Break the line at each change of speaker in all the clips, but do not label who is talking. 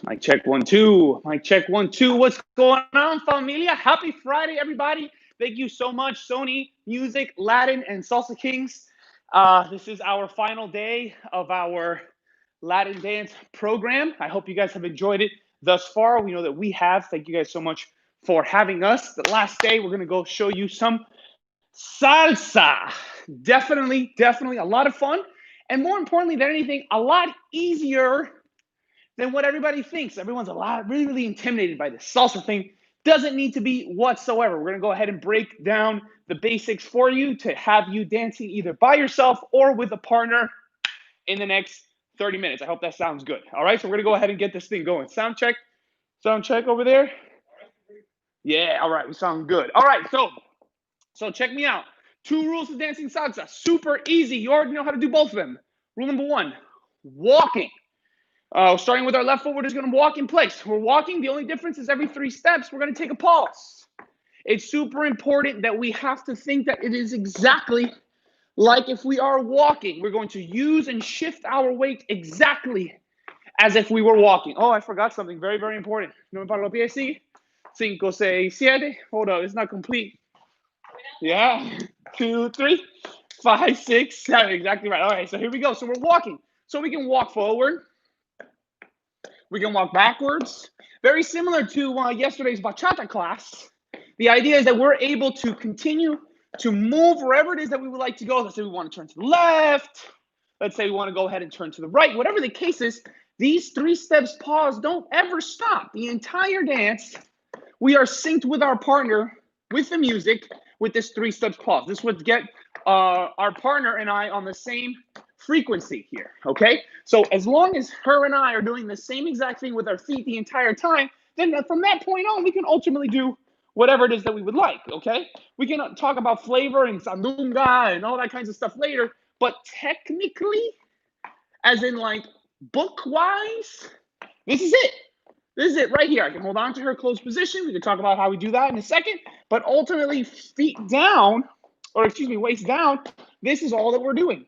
Mic check 1 2. Mic check 1 2. What's going on, familia? Happy Friday, everybody. Thank you so much, Sony Music, Latin, and Salsa Kings. This is our final day of our Latin dance program. I hope you guys have enjoyed it thus far. We know that we have. Thank you guys so much for having us. The last day, we're going to go show you some salsa. Definitely a lot of fun. And more importantly than anything, a lot easier than what everybody thinks. Everyone's really intimidated by this salsa thing. Doesn't need to be whatsoever. We're going to go ahead and break down the basics for you to have you dancing either by yourself or with a partner in the next 30 minutes. I hope that sounds good. All right, so we're going to go ahead and get this thing going. Sound check over there. Yeah, all right, we sound good. All right, so check me out. 2 rules of dancing salsa. Super easy. You already know how to do both of them. Rule number 1, walking. Starting with our left foot, we're just going to walk in place. We're walking. The only difference is every 3 steps, we're going to take a pause. It's super important that we have to think that it is exactly like if we are walking. We're going to use and shift our weight exactly as if we were walking. Oh, I forgot something very, very important. No me paro los pies, sí. 5, 6, 7. Hold up, it's not complete. Yeah. 2, 3, 5, 6, 7. Exactly right. All right, so here we go. So we're walking. So we can walk forward. We can walk backwards. Very similar to yesterday's bachata class. The idea is that we're able to continue to move wherever it is that we would like to go. Let's say we want to turn to the left. Let's say we want to go ahead and turn to the right. Whatever the case is, these 3 steps pause don't ever stop. The entire dance, we are synced with our partner, with the music, with this 3 steps pause. This would get our partner and I on the same frequency here, okay? So as long as her and I are doing the same exact thing with our feet the entire time, then from that point on, we can ultimately do whatever it is that we would like, okay? We can talk about flavor and sandunga and all that kinds of stuff later, but technically, as in like book-wise, this is it. This is it right here. I can hold on to her closed position. We can talk about how we do that in a second, but ultimately feet down, or excuse me, waist down, this is all that we're doing.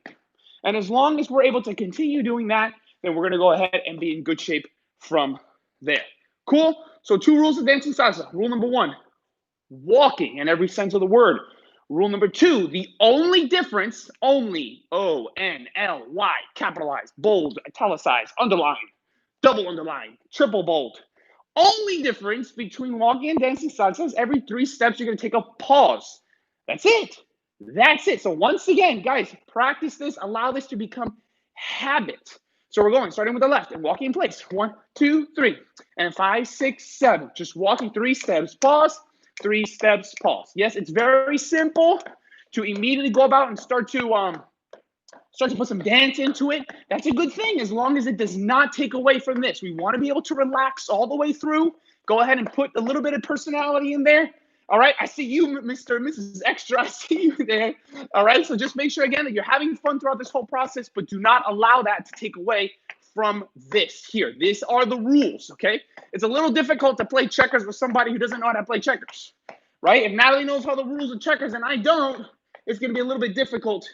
And as long as we're able to continue doing that, then we're going to go ahead and be in good shape from there. Cool? So 2 rules of dancing salsa. Rule number 1, walking in every sense of the word. Rule number 2, the only difference, only, O-N-L-Y, capitalized, bold, italicized, underlined, double underline, triple bold. Only difference between walking and dancing salsa is every 3 steps you're going to take a pause. That's it. That's it. So once again, guys, practice this. Allow this to become habit. So we're going, starting with the left and walking in place. 1, 2, 3, and 5, 6, 7. Just walking 3 steps, pause, 3 steps, pause. Yes, it's very simple to immediately go about and start to put some dance into it. That's a good thing as long as it does not take away from this. We want to be able to relax all the way through. Go ahead and put a little bit of personality in there. All right, I see you, Mr. and Mrs. Extra. I see you there. All right, so just make sure, again, that you're having fun throughout this whole process, but do not allow that to take away from this here. These are the rules, okay? It's a little difficult to play checkers with somebody who doesn't know how to play checkers, right? If Natalie knows all the rules of checkers and I don't, it's going to be a little bit difficult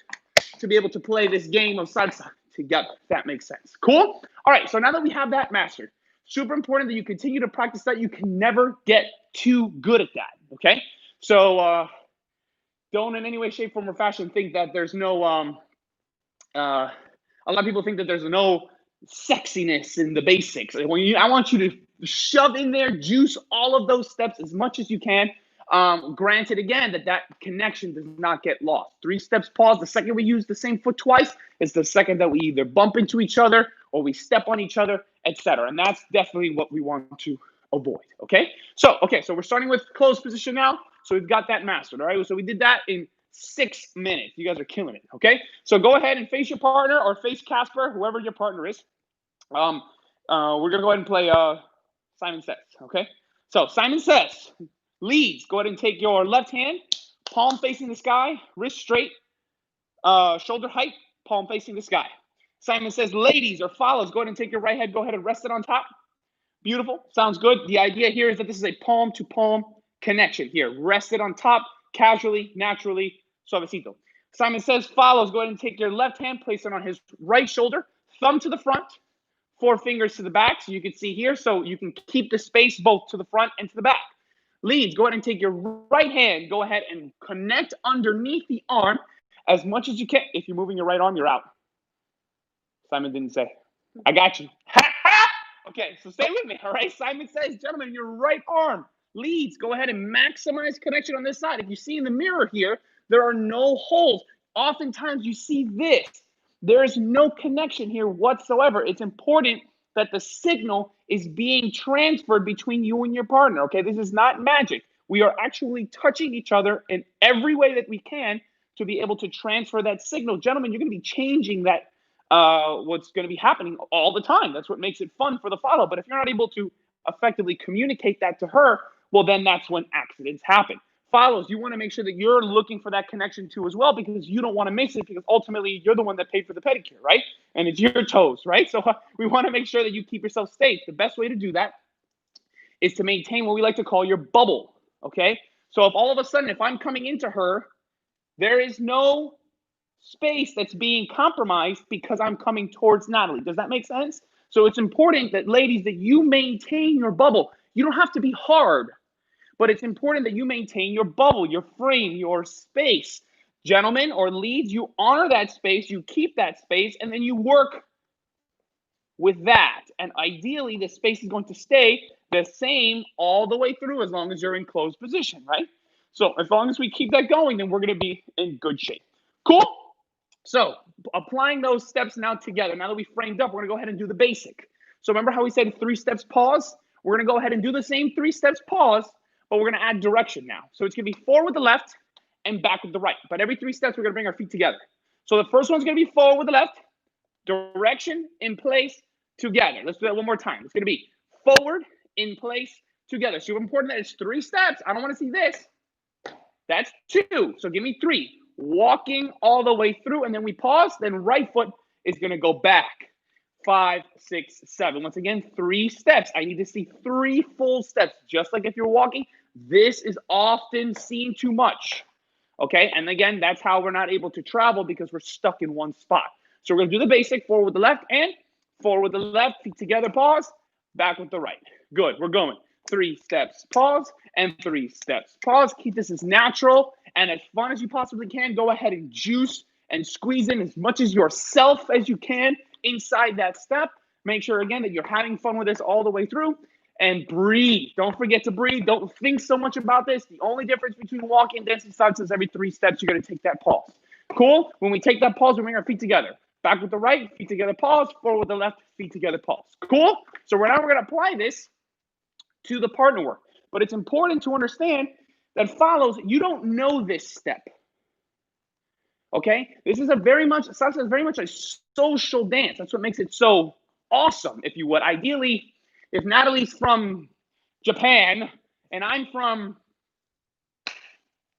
to be able to play this game of salsa together, if that makes sense. Cool? All right, so now that we have that mastered, super important that you continue to practice that. You can never get too good at that, okay? So don't in any way, shape, form, or fashion think that there's no A lot of people think that there's no sexiness in the basics. I want you to shove in there, juice all of those steps as much as you can. Granted, again, that connection does not get lost. 3 steps pause. The second we use the same foot twice is the second that we either bump into each other or we step on each other, etc. And that's definitely what we want to avoid. Okay, so we're starting with closed position now. So we've got that mastered. All right, so we did that in 6 minutes. You guys are killing it. Okay, so go ahead and face your partner or face Casper, whoever your partner is. We're gonna go ahead and play Simon Says. Okay, so Simon Says leads. Go ahead and take your left hand, palm facing the sky, wrist straight, shoulder height, palm facing the sky. Simon Says ladies or follows. Go ahead and take your right hand. Go ahead and rest it on top. Beautiful. Sounds good. The idea here is that this is a palm to palm connection here. Rest it on top, casually, naturally, suavecito. Simon Says follows. Go ahead and take your left hand, place it on his right shoulder, thumb to the front, 4 fingers to the back, so you can see here, so you can keep the space both to the front and to the back. Leads, go ahead and take your right hand, go ahead and connect underneath the arm as much as you can. If you're moving your right arm, you're out. Simon didn't say. I got you. Okay, so stay with me, all right? Simon Says, gentlemen, your right arm leads. Go ahead and maximize connection on this side. If you see in the mirror here, there are no holes. Oftentimes you see this. There is no connection here whatsoever. It's important that the signal is being transferred between you and your partner, okay? This is not magic. We are actually touching each other in every way that we can to be able to transfer that signal. Gentlemen, you're going to be changing that, what's going to be happening all the time. That's what makes it fun for the follow. But if you're not able to effectively communicate that to her, well, then that's when accidents happen. Follows, you want to make sure that you're looking for that connection too as well, because you don't want to miss it, because ultimately you're the one that paid for the pedicure, right? And it's your toes, right? So we want to make sure that you keep yourself safe. The best way to do that is to maintain what we like to call your bubble, okay? So if all of a sudden, if I'm coming into her, there is no space that's being compromised because I'm coming towards Natalie. Does that make sense? So it's important that, ladies, that you maintain your bubble. You don't have to be hard, but it's important that you maintain your bubble, your frame, your space. Gentlemen or leads, you honor that space, you keep that space, and then you work with that. And ideally, the space is going to stay the same all the way through as long as you're in closed position, right? So as long as we keep that going, then we're going to be in good shape. Cool? So applying those steps now together, now that we framed up, we're going to go ahead and do the basic. So remember how we said 3 steps pause? We're going to go ahead and do the same 3 steps pause, but we're going to add direction now. So it's going to be forward with the left and back with the right. But every 3 steps, we're going to bring our feet together. So the first one's going to be forward with the left, direction, in place, together. Let's do that one more time. It's going to be forward, in place, together. So important that it's 3 steps. I don't want to see this. That's 2. So give me 3. Walking all the way through, and then we pause. Then right foot is going to go back. 5, 6, 7. Once again, 3 steps. I need to see 3 full steps. Just like if you're walking, this is often seen too much. Okay, and again, that's how we're not able to travel, because we're stuck in one spot. So we're going to do the basic, forward with the left and forward with the left, feet together, pause, back with the right. Good, we're going. 3 steps, pause, and 3 steps, pause. Keep this as natural and as fun as you possibly can. Go ahead and juice and squeeze in as much as yourself as you can inside that step. Make sure, again, that you're having fun with this all the way through. And breathe. Don't forget to breathe. Don't think so much about this. The only difference between walking and dancing salsa is every 3 steps, you're going to take that pause. Cool? When we take that pause, we bring our feet together. Back with the right, feet together, pause. Forward with the left, feet together, pause. Cool? So now we're going to apply this to the partner work. But it's important to understand that follows, you don't know this step. Okay? This is salsa is very much a social dance. That's what makes it so awesome, if you would. Ideally, if Natalie's from Japan and I'm from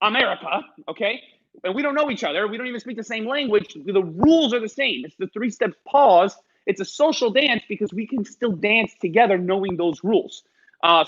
America, okay, and we don't know each other, we don't even speak the same language, the rules are the same. It's the 3 steps pause. It's a social dance because we can still dance together knowing those rules.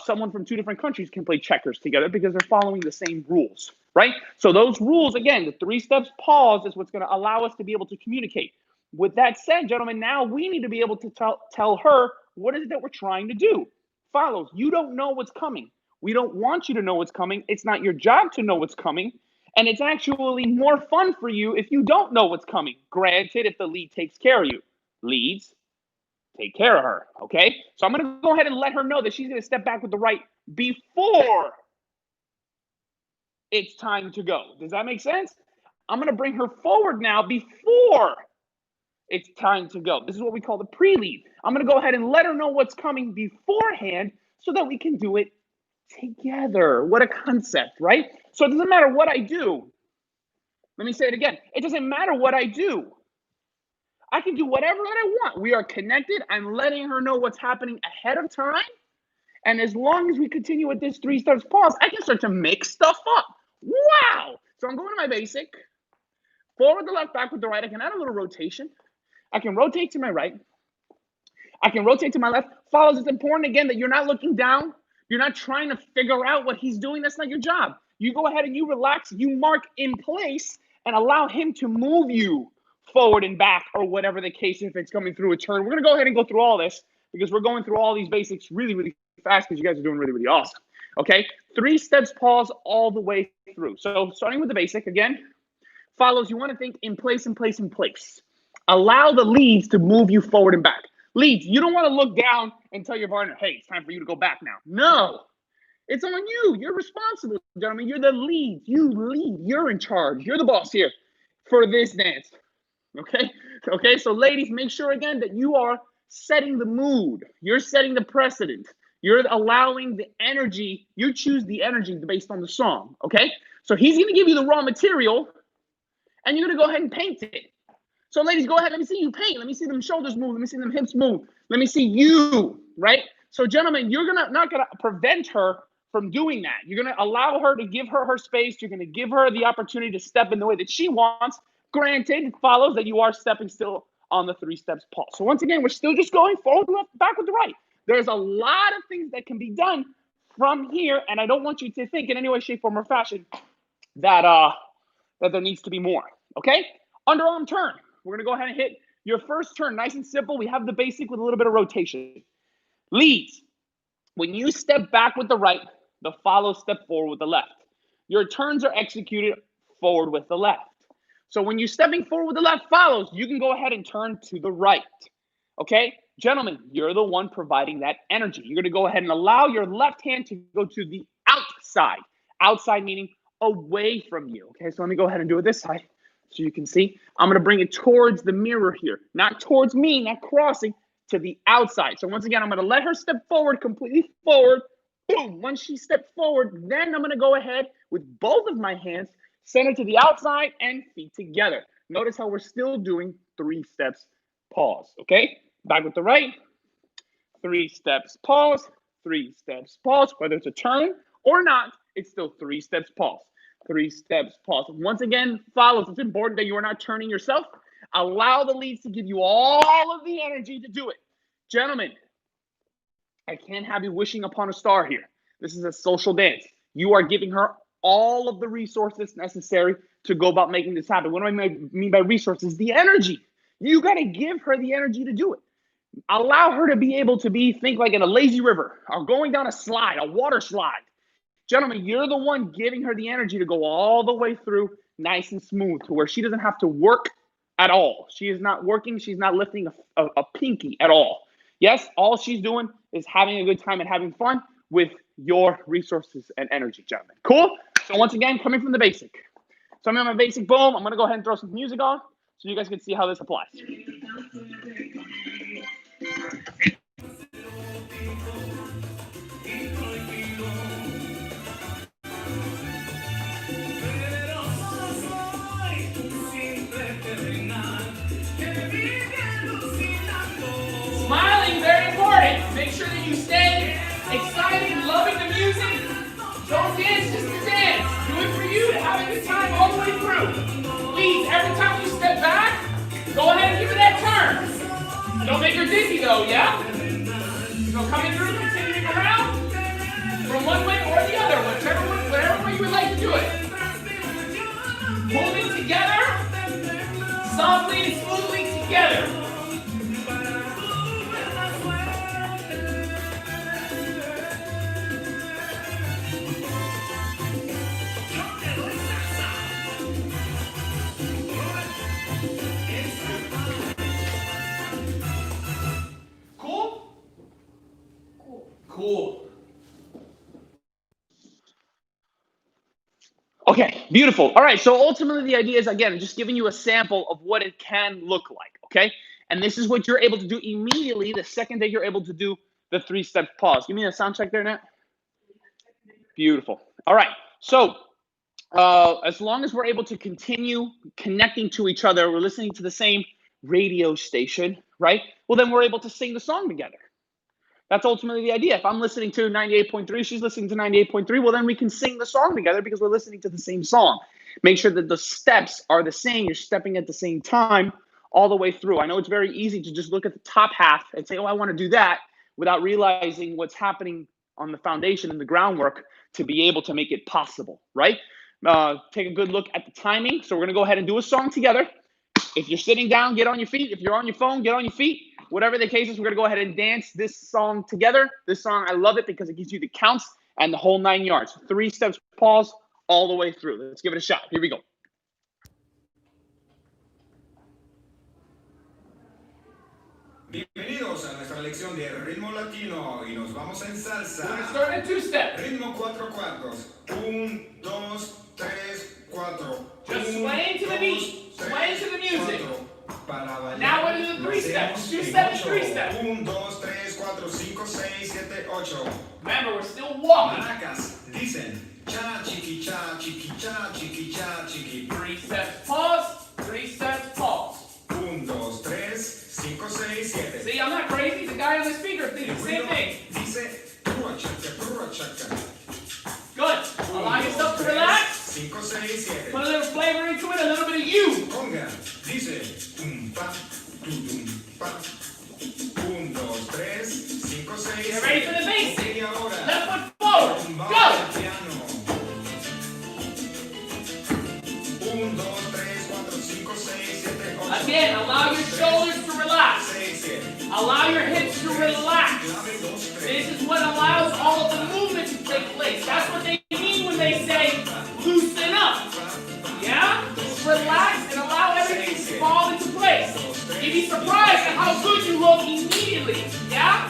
Someone from 2 different countries can play checkers together because they're following the same rules, right? So those rules, again, the 3 steps pause is what's going to allow us to be able to communicate. With that said, gentlemen, now we need to be able to tell her what is it that we're trying to do. Follows, you don't know what's coming. We don't want you to know what's coming. It's not your job to know what's coming. And it's actually more fun for you if you don't know what's coming. Granted, if the lead takes care of you. Leads, take care of her, okay? So I'm going to go ahead and let her know that she's going to step back with the right before it's time to go. Does that make sense? I'm going to bring her forward now before it's time to go. This is what we call the pre-lead. I'm going to go ahead and let her know what's coming beforehand so that we can do it together. What a concept, right? So it doesn't matter what I do. Let me say it again. It doesn't matter what I do. I can do whatever that I want. We are connected. I'm letting her know what's happening ahead of time. And as long as we continue with this 3 steps pause, I can start to mix stuff up. Wow. So I'm going to my basic. Forward the left, back with the right. I can add a little rotation. I can rotate to my right. I can rotate to my left. Follows, it's important, again, that you're not looking down. You're not trying to figure out what he's doing. That's not your job. You go ahead and you relax. You mark in place and allow him to move you forward and back or whatever the case if it's coming through a turn. We're going to go ahead and go through all this because we're going through all these basics really, really fast because you guys are doing really, really awesome. Okay? 3 steps pause all the way through. So starting with the basic, again, follows, you want to think in place, in place, in place. Allow the leads to move you forward and back. Leads, you don't want to look down and tell your partner, hey, it's time for you to go back now. No. It's on you. You're responsible, gentlemen. You're the lead. You lead. You're in charge. You're the boss here for this dance. Okay? Okay, so ladies, make sure again that you are setting the mood. You're setting the precedent. You're allowing the energy. You choose the energy based on the song. Okay? So he's going to give you the raw material, and you're going to go ahead and paint it. So ladies, go ahead. Let me see you paint. Let me see them shoulders move. Let me see them hips move. Let me see you, right? So gentlemen, you're not going to prevent her from doing that. You're going to allow her to give her her space. You're going to give her the opportunity to step in the way that she wants. Granted, it follows that you are stepping still on the 3 steps pause. So once again, we're still just going forward, left, back with the right. There's a lot of things that can be done from here, and I don't want you to think in any way, shape, form, or fashion that there needs to be more, okay? Underarm turn. We're going to go ahead and hit your first turn. Nice and simple. We have the basic with a little bit of rotation. Leads. When you step back with the right, the follow step forward with the left. Your turns are executed forward with the left. So when you're stepping forward with the left follows, you can go ahead and turn to the right. Okay? Gentlemen, you're the one providing that energy. You're going to go ahead and allow your left hand to go to the outside. Outside meaning away from you. Okay, so let me go ahead and do it this side so you can see. I'm going to bring it towards the mirror here. Not towards me, not crossing, to the outside. So once again, I'm going to let her step forward, completely forward. Boom. Once she steps forward, then I'm going to go ahead with both of my hands, center to the outside and feet together. Notice how we're still doing 3 steps pause. Okay? Back with the right. 3 steps pause. 3 steps pause. Whether it's a turn or not, it's still 3 steps pause. 3 steps pause. Once again, follows. It's important that you are not turning yourself. Allow the leads to give you all of the energy to do it. Gentlemen, I can't have you wishing upon a star here. This is a social dance. You are giving her all of the resources necessary to go about making this happen. What do I mean by resources? The energy. You got to give her the energy to do it. Allow her to be able to think like in a lazy river or going down a slide, a water slide. Gentlemen, you're the one giving her the energy to go all the way through nice and smooth to where she doesn't have to work at all. She is not working. She's not lifting a pinky at all. Yes, all she's doing is having a good time and having fun with your resources and energy, gentlemen. Cool? So once again, coming from the basic. So I'm on my basic, boom. I'm going to go ahead and throw some music on so you guys can see how this applies. Smiling, very important. Make sure that you stay excited, loving the music. Don't dance just to dance. Do it for you to have a good time all the way through. Please, every time you step back, go ahead and give her that turn. Don't make her dizzy though, yeah? So coming through, continuing around from one way or the other, whatever way you would like to do it. Moving together, softly and smoothly together. Cool. Okay, beautiful. All right, so ultimately the idea is, again, just giving you a sample of what it can look like, okay? And this is what you're able to do immediately the second that you're able to do the 3-step pause. Give me a sound check there, Nat. Beautiful. All right, so as long as we're able to continue connecting to each other, we're listening to the same radio station, right? Well, then we're able to sing the song together. That's ultimately the idea. If I'm listening to 98.3, she's listening to 98.3, well, then we can sing the song together because we're listening to the same song. Make sure that the steps are the same. You're stepping at the same time all the way through. I know it's very easy to just look at the top half and say, oh, I want to do that, without realizing what's happening on the foundation and the groundwork to be able to make it possible, right? Take a good look at the timing. So we're going to go ahead and do a song together. If you're sitting down, get on your feet. If you're on your phone, get on your feet. Whatever the case is, we're going to go ahead and dance this song together. This song, I love it because it gives you the counts and the whole 9 yards. 3 steps, pause, all the way through. Let's give it a shot. Here we go.
Bienvenidos a nuestra lección de ritmo latino y nos vamos en salsa.
We're going to start in 2-step.
Ritmo 4 cuartos. 1, 2, 3, 4.
Just sway into the beat. Sway into the music. Now we're going to do 3 steps. 2-step and 3-step.
1, 2, 3, 4, 5, 6, 7, 8.
Remember, we're still walking.
Maracas dicen cha, chiqui, cha, chiqui, cha, chiqui, cha, chiqui.
3 steps, pause. 3 steps, pause.
1, 2, 3, 5, 6, 7.
See, I'm not crazy. The guy on the speaker thinks the same thing.
Dice prua chaca.
Good. Allow yourself to relax.
5, 6, 7.
Put a little flavor into it, a little bit of you.
Conga, dice tum pa, tum pa. 1, 2, 3, 5, 6.
Get ready for the basic.
Y ahora,
Left foot forward. Go.
1, 2, 3, 4, 5, 6, 7, 8.
Again, allow your shoulders to relax.
6, 7.
Allow your hips to relax. This is what allows all of the movement to take place. That's what they mean when they say loosen up. Yeah? Relax and allow everything to fall into place. You'd be surprised at how good you look immediately. Yeah?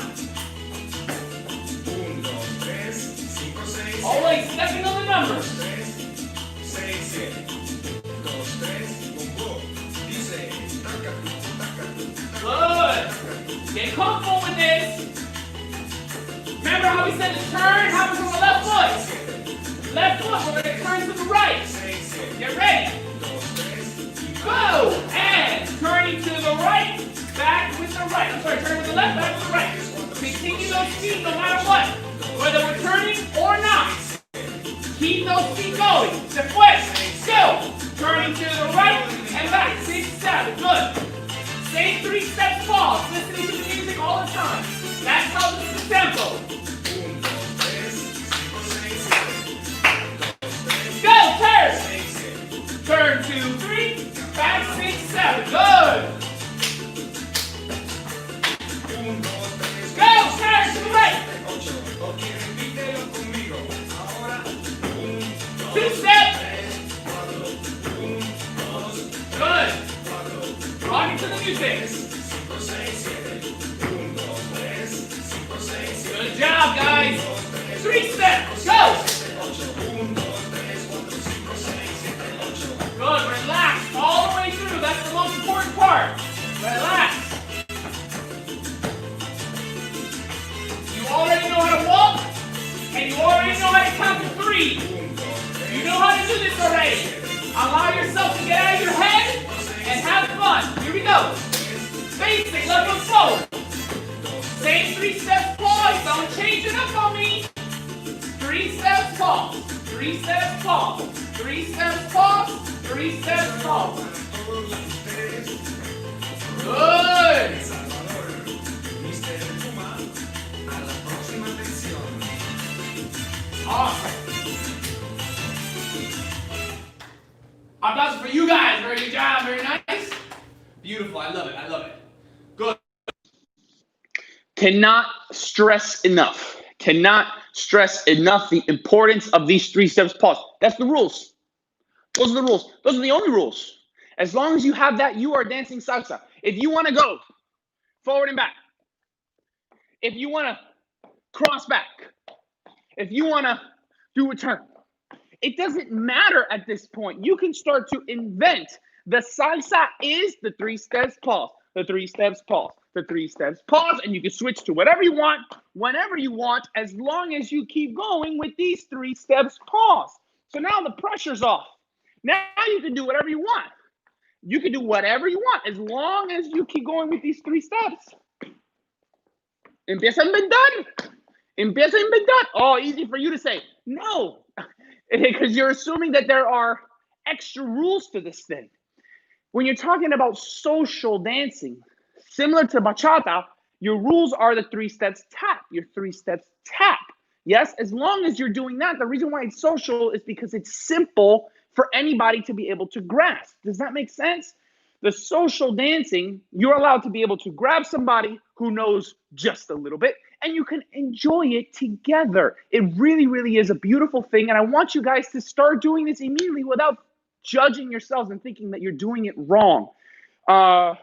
Always stepping on the numbers. Good. Get comfortable with this. Remember how we said the turn happens on the left foot. Left foot, we're going to turn to the right. Get ready. Go. And turning to the right, back with the right. I'm sorry, turn with the left, back with the right. Continue those feet no matter what. Whether we're turning or not. Keep those feet going. Se fue. Go. Turning to the right and back. 6, 7. Good. Same 3 steps pause. Listening to the music all the time. That's how this is the tempo. Go, turn. Turn 2, 3. Back 6, 7. Good. Go, turn to the right. 2 steps. Good. Rocking to the music. Good job, guys. 3 steps. Go. Good. Relax all the way through. That's the most important part. Relax. You already know how to walk, and you already know how to count to 3. You know how to do this already. Allow yourself to get out of your head and have fun. Here we go. Basic, left foot forward. Same 3 steps pause. Don't change it up on me. 3 steps pause. 3 steps pause. 3 steps pause. 3 steps pause. Good. Awesome. Applause for you guys. Very good job. Very nice. Beautiful. I love it. I love it. Good. Cannot stress enough. Cannot stress enough the importance of these 3 steps pause. That's the rules. Those are the rules. Those are the only rules. As long as you have that, you are dancing salsa. If you want to go forward and back, if you want to cross back. If you want to do a turn, it doesn't matter at this point. You can start to invent. The salsa is the 3 steps pause, the 3 steps pause, the 3 steps pause, and you can switch to whatever you want, whenever you want, as long as you keep going with these 3 steps pause. So now the pressure's off. Now you can do whatever you want. You can do whatever you want as long as you keep going with these 3 steps. Empieza a inventar. Empieza a inventar. Oh, easy for you to say. No, because you're assuming that there are extra rules to this thing. When you're talking about social dancing, similar to bachata, your rules are the 3 steps tap, your 3 steps tap. Yes, as long as you're doing that, the reason why it's social is because it's simple for anybody to be able to grasp. Does that make sense? The social dancing, you're allowed to be able to grab somebody who knows just a little bit, and you can enjoy it together. It really, really is a beautiful thing, and I want you guys to start doing this immediately without judging yourselves and thinking that you're doing it wrong. Our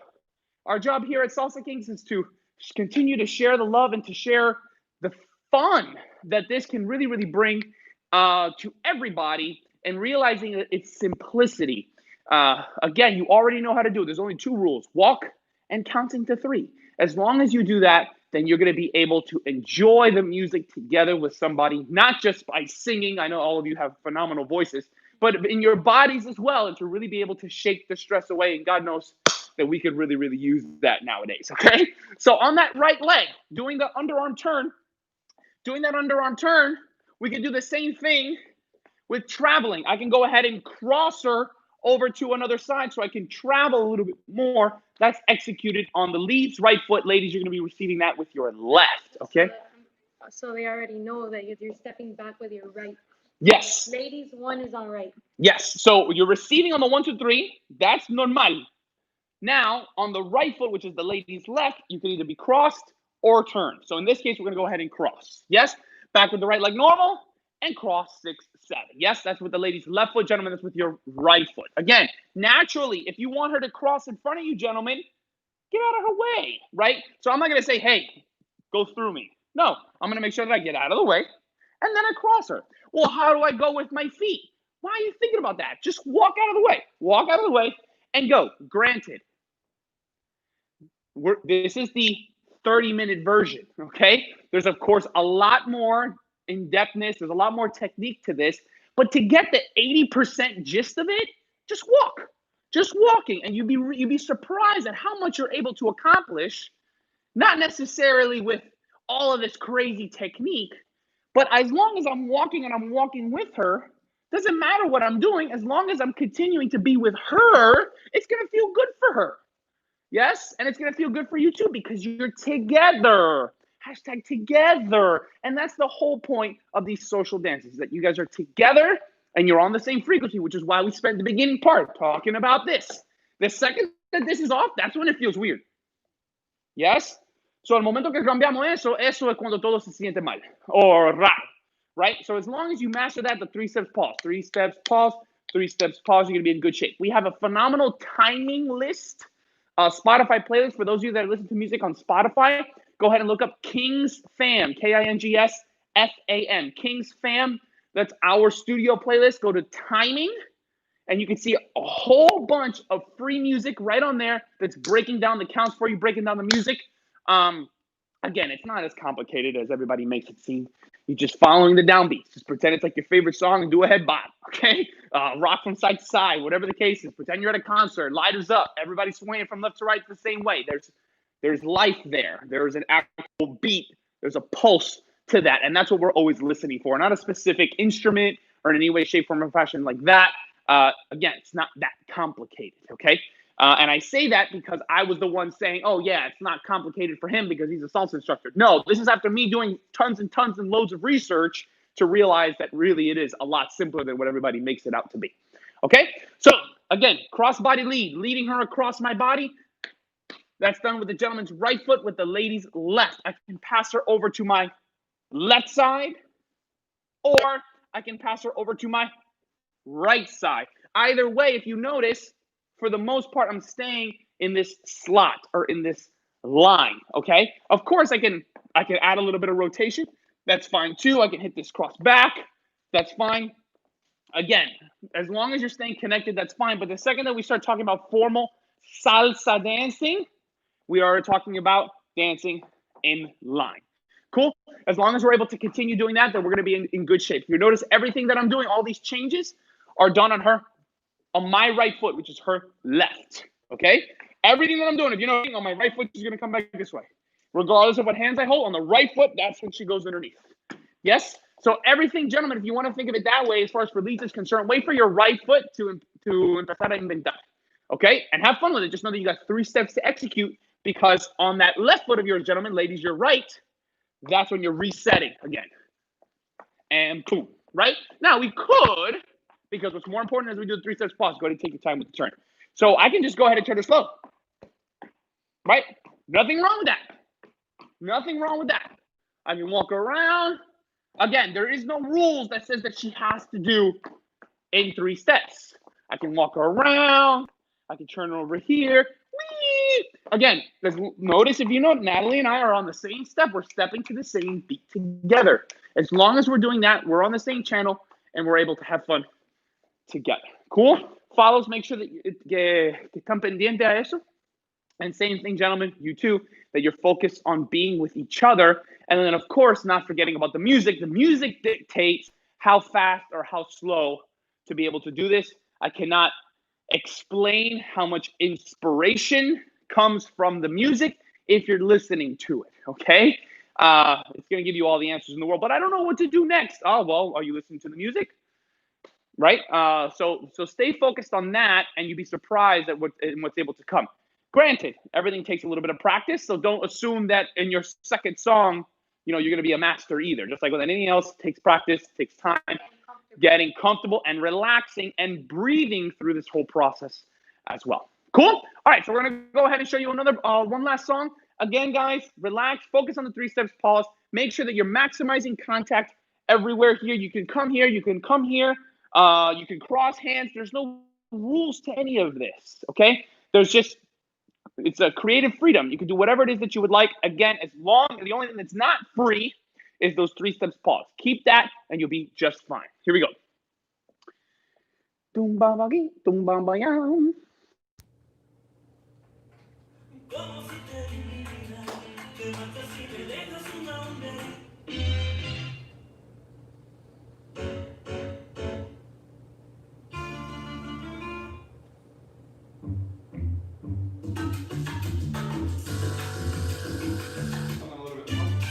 job here at Salsa Kings is to continue to share the love and to share the fun that this can really, really bring to everybody, and realizing that it's simplicity. Again, you already know how to do it. There's only 2 rules: walk and counting to 3. As long as you do that, then you're going to be able to enjoy the music together with somebody, not just by singing. I know all of you have phenomenal voices, but in your bodies as well, and to really be able to shake the stress away. And God knows that we could really, really use that nowadays, okay? So on that right leg, doing the underarm turn, we can do the same thing with traveling. I can go ahead and cross her over to another side so I can travel a little bit more. That's executed on the leads. Right foot, ladies, you're going to be receiving that with your left, okay?
So they already know that you're stepping back with your right.
Yes.
Ladies, 1 is all right.
Yes. So you're receiving on the 1, 2, 3. That's normal. Now, on the right foot, which is the lady's left, you can either be crossed or turned. So in this case, we're going to go ahead and cross. Yes? Back with the right leg normal, and cross 6, 7. Yes, that's with the lady's left foot, gentlemen. That's with your right foot. Again, naturally, if you want her to cross in front of you, gentlemen, get out of her way, right? So I'm not going to say, hey, go through me. No, I'm going to make sure that I get out of the way, and then I cross her. Well, how do I go with my feet? Why are you thinking about that? Just walk out of the way. Walk out of the way and go. Granted, this is the 30-minute version, okay? There's, of course, a lot more in-depthness. There's a lot more technique to this. But to get the 80% gist of it, just walk. Just walking. And you'd be surprised at how much you're able to accomplish, not necessarily with all of this crazy technique, but as long as I'm walking and I'm walking with her, doesn't matter what I'm doing. As long as I'm continuing to be with her, it's going to feel good for her. Yes, and it's going to feel good for you too because you're together. Hashtag together. And that's the whole point of these social dances, that you guys are together and you're on the same frequency, which is why we spent the beginning part talking about this. The second that this is off, that's when it feels weird. Yes? So, al momento que cambiamos eso es cuando todo se siente mal or raro, right? So, as long as you master that, the 3 steps pause, 3 steps pause, 3 steps pause, you're going to be in good shape. We have a phenomenal timing list. Spotify playlist. For those of you that listen to music on Spotify, go ahead and look up Kings Fam, KINGSFAM, Kings Fam. That's our studio playlist. Go to timing, and you can see a whole bunch of free music right on there that's breaking down the counts for you, breaking down the music. Again, it's not as complicated as everybody makes it seem. You're just following the downbeats. Just pretend it's like your favorite song and do a head bob, okay? Rock from side to side, whatever the case is. Pretend you're at a concert. Lighters up. Everybody's swaying from left to right the same way. There's life there. There's an actual beat. There's a pulse to that, and that's what we're always listening for. Not a specific instrument or in any way, shape, form, or fashion like that. Again, it's not that complicated, okay? And I say that because I was the one saying, oh, yeah, it's not complicated for him because he's a salsa instructor. No, this is after me doing tons and tons and loads of research to realize that really it is a lot simpler than what everybody makes it out to be. Okay? So, again, cross-body lead, leading her across my body. That's done with the gentleman's right foot with the lady's left. I can pass her over to my left side, or I can pass her over to my right side. Either way, if you notice, for the most part, I'm staying in this slot or in this line, okay? Of course, I can add a little bit of rotation. That's fine too. I can hit this cross back. That's fine. Again, as long as you're staying connected, that's fine. But the second that we start talking about formal salsa dancing, we are talking about dancing in line. Cool? As long as we're able to continue doing that, then we're going to be in good shape. You notice everything that I'm doing, all these changes are done on my right foot, which is her left. Okay? Everything that I'm doing, if you know, on my right foot, she's going to come back this way. Regardless of what hands I hold, on the right foot, that's when she goes underneath. Yes? So everything, gentlemen, if you want to think of it that way, as far as release is concerned, wait for your right foot to empezar a inventar. Okay? And have fun with it. Just know that you got 3 steps to execute, because on that left foot of yours, gentlemen, ladies, your right, that's when you're resetting again. And boom. Right? Now, we could, because what's more important as we do the 3 steps pause, go ahead and take your time with the turn. So I can just go ahead and turn it slow. Right? Nothing wrong with that. Nothing wrong with that. I can walk around. Again, there is no rules that says that she has to do in 3 steps. I can walk around. I can turn over here. Whee! Again, notice, if you know, Natalie and I are on the same step. We're stepping to the same beat together. As long as we're doing that, we're on the same channel and we're able to have fun together. Cool? Follows, make sure that que están pendiente a eso. And same thing, gentlemen, you too, that you're focused on being with each other. And then, of course, not forgetting about the music. The music dictates how fast or how slow to be able to do this. I cannot explain how much inspiration comes from the music if you're listening to it, okay? It's going to give you all the answers in the world, but I don't know what to do next. Oh, well, are you listening to the music? Right? So stay focused on that, and you'd be surprised at what's able to come. Granted, everything takes a little bit of practice, so don't assume that in your second song, you're going to be a master either. Just like with anything else, it takes practice, it takes time, getting comfortable and relaxing and breathing through this whole process as well. Cool? All right, so we're going to go ahead and show you another one last song. Again, guys, relax, focus on the 3 steps, pause. Make sure that you're maximizing contact everywhere here. You can come here, you can come here, you can cross hands. There's no rules to any of this, okay? It's a creative freedom. You can do whatever it is that you would like. Again, the only thing that's not free is those 3 steps pause. Keep that and you'll be just fine. Here we go.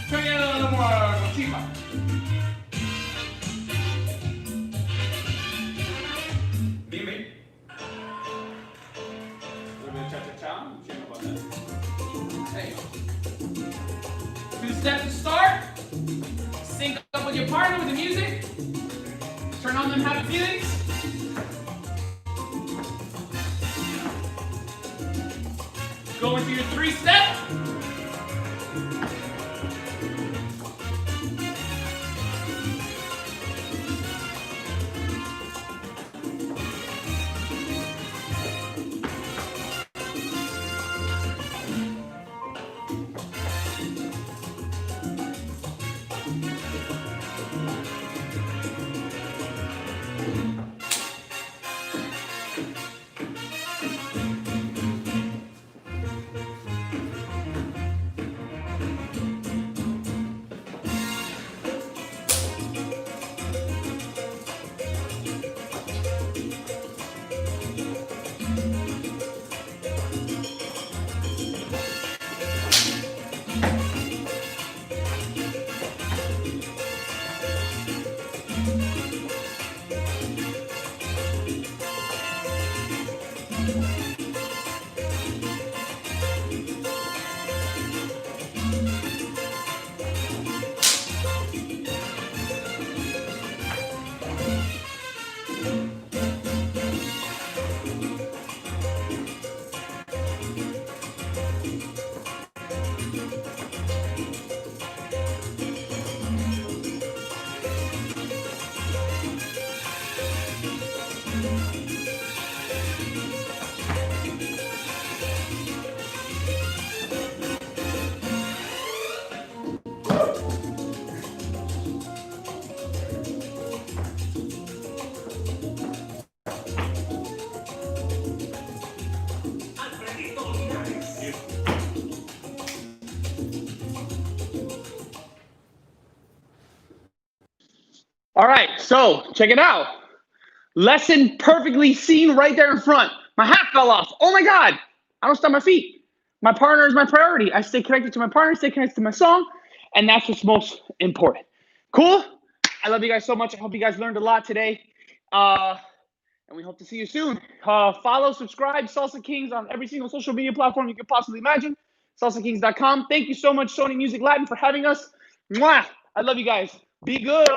Turn it a little more chifa.
Dime.
A little bit of cha-cha-cha. You know about that. There you go. 2 steps to start. Sync up with your partner with the music. Turn on them happy feelings. Go into your 3 steps. All right, so check it out. Lesson perfectly seen right there in front. My hat fell off. Oh my God. I don't stop my feet. My partner is my priority. I stay connected to my partner, stay connected to my song, and that's what's most important. Cool? I love you guys so much. I hope you guys learned a lot today. And we hope to see you soon. Follow, subscribe, Salsa Kings on every single social media platform you could possibly imagine. SalsaKings.com. Thank you so much, Sony Music Latin, for having us. Mwah! I love you guys. Be good.